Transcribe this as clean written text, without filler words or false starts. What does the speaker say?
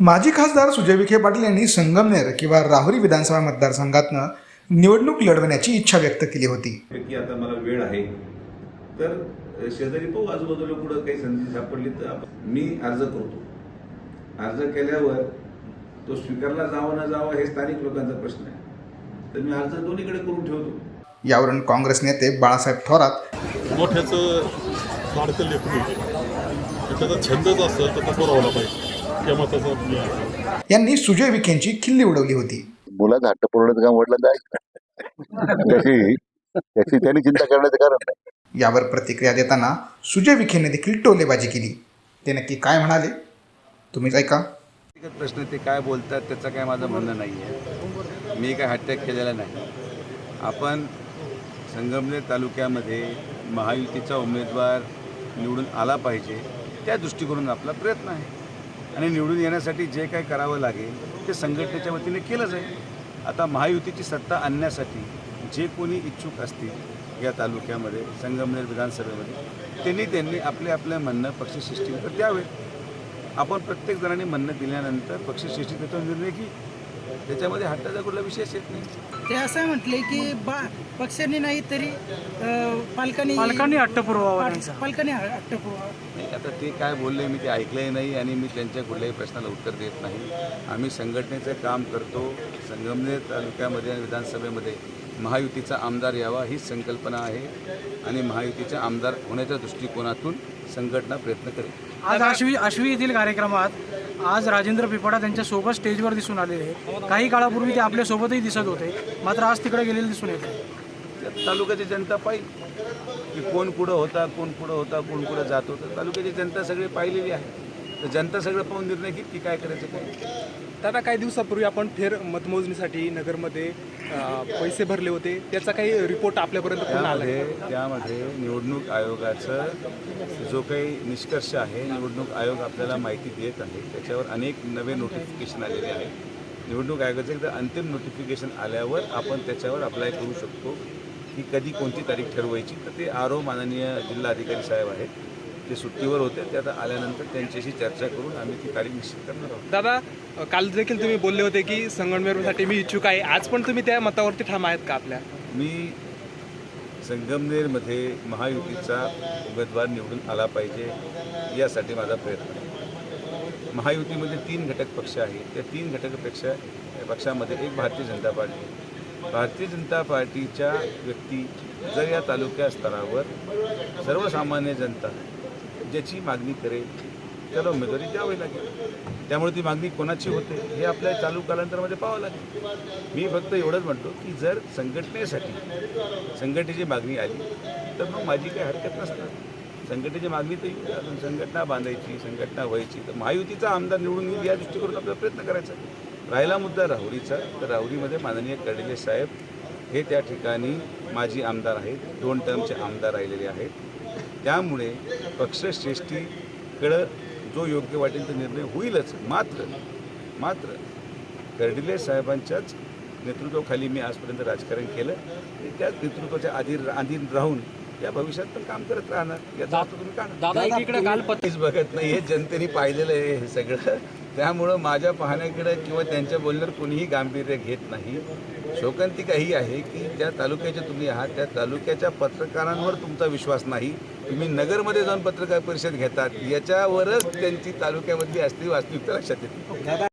माजी खासदार सुजय विखे पाटील यांनी संगमनेर किंवा राहुरी विधानसभा मतदारसंघातनं निवडणूक लढवण्याची इच्छा व्यक्त केली होती की आता मला वेळ आहे तर शेजारी पाहू आजूबाजूला कुठं काही संधी सापडली तर मी अर्ज करतो. अर्ज केल्यावर तो स्वीकारला जावा न जावा हे स्थानिक लोकांचा प्रश्न आहे, तर मी अर्ज दोन्हीकडे करून ठेवतो. यावरून काँग्रेस नेते बाळासाहेब थोरात मोठ्याचं लाडकं लेकरू त्याचा छंदच असेल तर तो पुरवला पाहिजे या मताचा यांनी सुजय विखेंची खिल्ली उडवली होती. मुलाचा हट्ट पुरवण्याचं काम वडिलांचं आहे त्याची त्यांनी चिंता करण्याचं कारण नाही. यावर प्रतिक्रिया देताना सुजय विखेने देखील टोलेबाजी केली. ते नक्की काय म्हणाले तुम्हीच ऐका. प्रश्न ते काय बोलतात त्याचं काय माझं म्हणणं नाही आहे. मी काय हट्ट केलेला नाही. आपण संगमनेर तालुक्यामध्ये महायुतीचा उमेदवार निवडून आला पाहिजे त्या दृष्टिकोनातून आपला प्रयत्न आहे आणि निवडून येण्यासाठी जे काय करावं लागेल ते संघटनेच्या वतीने केलं जाईल. आता महायुतीची सत्ता आणण्यासाठी जे कोणी इच्छुक असतील या तालुक्यामध्ये संगमनेर विधानसभेमध्ये त्यांनी आपले म्हणणं पक्षश्रेष्ठीवर द्यावे. आपण प्रत्येक जणांनी म्हणणं दिल्यानंतर पक्षश्रेष्ठी त्याचा निर्णय की त्याच्यामध्ये हट्टाचा कुठला विषयच येत नाही. ते असं म्हटले की पक्षांनी नाही तरी पालकांनी हट्ट पुरवावा. नाही, आता ते काय बोलले मी ते ऐकलंही नाही आणि मी त्यांच्या कुठल्याही प्रश्नाला उत्तर देत नाही. आम्ही संघटनेचं काम करतो. संगमनेर तालुक्यामध्ये आणि विधानसभेमध्ये महायुतीचा आमदार यावा ही संकल्पना आहे आणि महायुतीचा आमदार होण्याच्या दृष्टिकोनातून संघटना प्रयत्न करेल. आज आश्वी येथील कार्यक्रमात आज राजेंद्र पिपाडा त्यांच्यासोबत स्टेजवर दिसून आलेले. काही काळापूर्वी ते आपल्यासोबतही दिसत होते, मात्र आज तिकडे गेलेले दिसून येते. तालुक्याची जनता पाहिजे की कोण कुठं होता, कोण कुठं जात होतं. तालुक्याची जनता सगळी पाहिलेली आहे. तर जनता सगळं पाहून निर्णय घेत की काय करायचं काय. दादा, काही दिवसापूर्वी आपण फेर मतमोजणीसाठी नगरमध्ये पैसे भरले होते, त्याचा काही रिपोर्ट आपल्यापर्यंत कोण आला? त्यामध्ये निवडणूक आयोगाचं जो काही निष्कर्ष आहे, निवडणूक आयोग आपल्याला माहिती देत आहे. त्याच्यावर अनेक नवे नोटिफिकेशन आलेले आहे. निवडणूक आयोगाचं एकदा अंतिम नोटिफिकेशन आल्यावर आपण त्याच्यावर अप्लाय करू शकतो की कधी कोणती तारीख ठरवायची. तर ते माननीय जिल्हाधिकारी साहेब आहेत, ते सुट्टीवर होते. ते आता आल्यानंतर त्यांच्याशी चर्चा करून आम्ही ती तारीख निश्चित करणार आहोत. दादा, काल देखील तुम्ही बोलले होते की संगमनेरसाठी मी इच्छुक आहे. आज पण तुम्ही त्या मतावरती ठाम आहेत का आपल्या? मी संगमनेरमध्ये महायुतीचा उमेदवार निवडून आला पाहिजे यासाठी माझा प्रयत्न आहे. महायुतीमध्ये 3 घटक पक्ष आहेत. त्या 3 पक्षामध्ये एक भारतीय जनता पार्टी आहे. भारतीय जनता पार्टीच्या व्यक्ती जर या तालुक्या स्तरावर सर्वसामान्य जनता ज्याची मागणी करेल त्याला उमेदवारी द्यावी लागेल. त्यामुळे ती मागणी कोणाची होते हे आपल्या चालू कालांतरामध्ये पाहावं लागेल. मी फक्त एवढंच म्हणतो की जर संघटनेची मागणी आली तर मग माझी काही हरकत नसणार. संघटनेची मागणी तर अजून संघटना बांधायची, संघटना व्हायची, तर महायुतीचा आमदार निवडून येईल या दृष्टीकोनातून आपल्याला प्रयत्न करायचा. राहिला मुद्दा राहुरीचा, तर राहुरीमध्ये माननीय कर्डिले साहेब हे त्या ठिकाणी माजी आमदार आहेत, 2 टर्मचे आमदार राहिलेले आहेत. त्यामुळे पक्षश्रेष्ठीकडं जो योग्य वाटेल तो निर्णय होईलच. मात्र कर्डिले साहेबांच्याच नेतृत्वाखाली मी आजपर्यंत राजकारण केलं. त्याच नेतृत्वाच्या अधीन राहून या भविष्यात पण काम करत राहणार. याचा अर्थ तुम्ही काहीच बघत नाही, हे जनतेने पाहिलेलं आहे हे सगळं. त्यामुळं माझ्या पाहण्याकडे किंवा त्यांच्या बोलण्यावर कोणीही गांभीर्य घेत नाही. शोकांतिका ही आहे की ज्या तालुक्याचे तुम्ही आहात त्या तालुक्याच्या पत्रकारांवर तुमचा विश्वास नाही. तुम्ही नगरमध्ये जाऊन पत्रकार परिषद घेतात, याच्यावरच त्यांची तालुक्यामधली वास्तविकता लक्षात येते.